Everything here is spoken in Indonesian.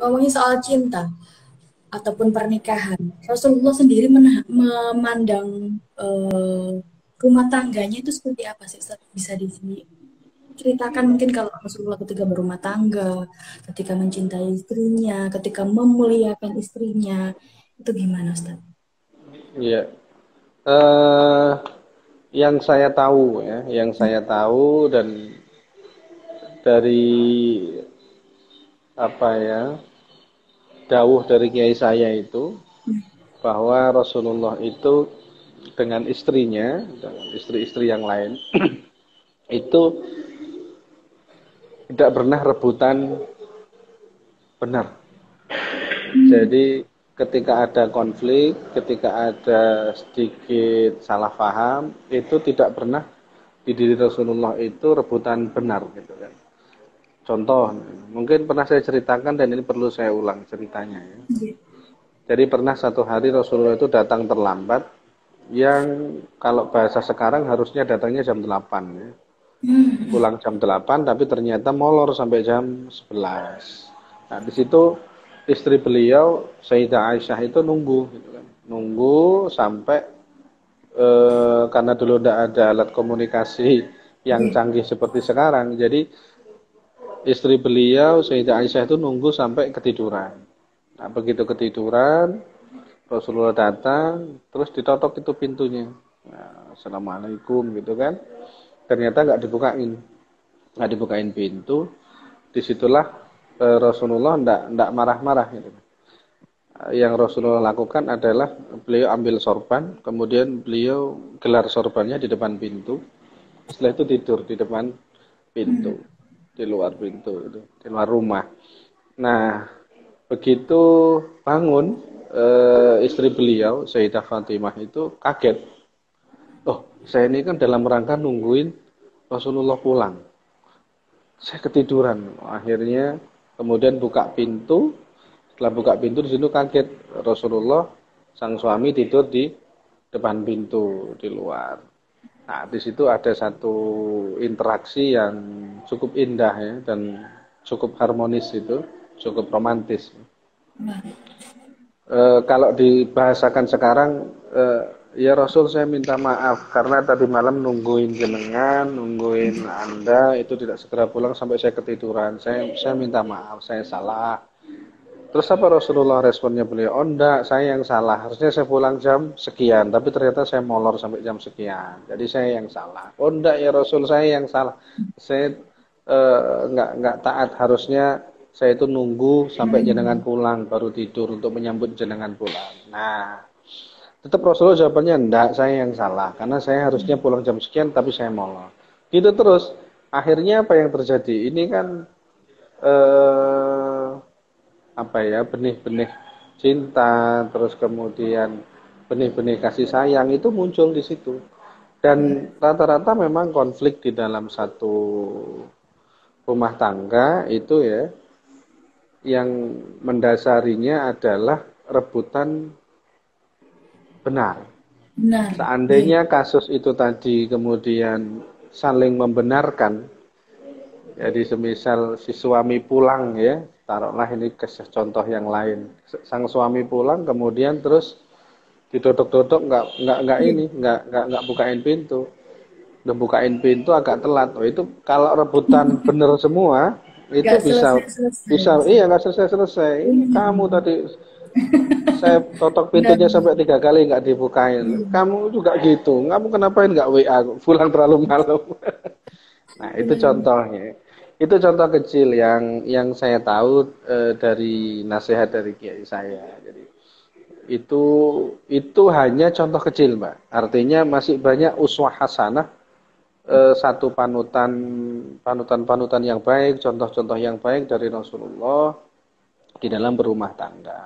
ngomongin soal cinta ataupun pernikahan, Rasulullah sendiri memandang eh, rumah tangganya itu seperti apa sih, Ustaz? Bisa diceritakan mungkin kalau Rasulullah ketika berumah tangga, ketika mencintai istrinya, ketika memuliakan istrinya, itu gimana, Ustaz? Iya. Eh, yang saya tahu ya, yang saya tahu dan dari apa ya, dawuh dari kiai saya itu bahwa Rasulullah itu dengan istrinya, dengan istri-istri yang lain itu tidak pernah rebutan benar. Hmm. Jadi ketika ada konflik, ketika ada sedikit salah paham, itu tidak pernah di diri Rasulullah itu rebutan benar gitu kan. Contoh, mungkin pernah saya ceritakan dan ini perlu saya ulang ceritanya ya. Iya. Jadi pernah satu hari Rasulullah itu datang terlambat yang kalau bahasa sekarang harusnya datangnya jam 8 ya. Hmm. Pulang jam 8 tapi ternyata molor sampai jam 11. Nah, di situ istri beliau Sayyidah Aisyah itu nunggu gitu kan. Nunggu sampai karena dulu tidak ada alat komunikasi yang Iya. canggih seperti sekarang. Jadi istri beliau Sayyidah Aisyah itu nunggu sampai ketiduran. Nah, begitu ketiduran, Rasulullah datang, terus ditotok itu pintunya. Nah, Assalamualaikum gitu kan. Ternyata nggak dibukain pintu. Disitulah Rasulullah ndak marah-marah gitu. Yang Rasulullah lakukan adalah beliau ambil sorban, kemudian beliau gelar sorbannya di depan pintu. Setelah itu tidur di depan pintu, Hmm. di luar pintu itu, di luar rumah. Nah, begitu bangun istri beliau Sayyidah Fatimah itu kaget. Oh, saya ini kan dalam rangka nungguin Rasulullah pulang. Saya ketiduran. Akhirnya kemudian buka pintu. Setelah buka pintu di situ kaget. Rasulullah sang suami tidur di depan pintu di luar. Nah, di situ ada satu interaksi yang cukup indah ya dan cukup harmonis itu, cukup romantis. Nah, Kalau dibahasakan sekarang, ya Rasul saya minta maaf karena tadi malam nungguin jenengan, nungguin Anda itu tidak segera pulang sampai saya ketiduran. Saya minta maaf, saya salah. Terus apa Rasulullah responnya beliau? Oh enggak, saya yang salah. Harusnya saya pulang jam sekian, tapi ternyata saya molor sampai jam sekian. Jadi saya yang salah. Oh enggak ya Rasul, saya yang salah. Saya enggak taat. Harusnya saya itu nunggu sampai jenengan hmm. pulang baru tidur untuk menyambut jenengan pulang. Nah, tetap Rasulullah jawabannya enggak, saya yang salah. Karena saya harusnya pulang jam sekian, tapi saya molor. Gitu terus. Akhirnya apa yang terjadi? Ini kan eh, apa ya, benih-benih cinta, terus kemudian benih-benih kasih sayang itu muncul di situ. Dan rata-rata memang konflik di dalam satu rumah tangga itu ya, yang mendasarinya adalah rebutan benar. Benar. Iya. Seandainya kasus itu tadi kemudian saling membenarkan, jadi semisal si suami pulang ya, taruhlah ini contoh yang lain. Sang suami pulang kemudian terus didodok-dodok nggak Iya. ini nggak bukain pintu. Udah bukain pintu agak telat. Oh itu kalau rebutan bener semua itu Gak bisa selesai-selesai, bisa Ustaz. iya nggak selesai-selesai. Ini kamu Hmm. tadi saya totok Benar. pintunya sampai 3 kali nggak dibukain. Iya. Kamu juga gitu. Kamu kenapain nggak WA pulang terlalu malam? Nah, itu Benar. contohnya. Itu contoh kecil yang saya tahu dari nasihat dari kiai saya. Jadi itu itu hanya contoh kecil, Mbak. Artinya masih banyak uswah hasanah, satu panutan yang baik, contoh-contoh yang baik dari Rasulullah di dalam berumah tangga.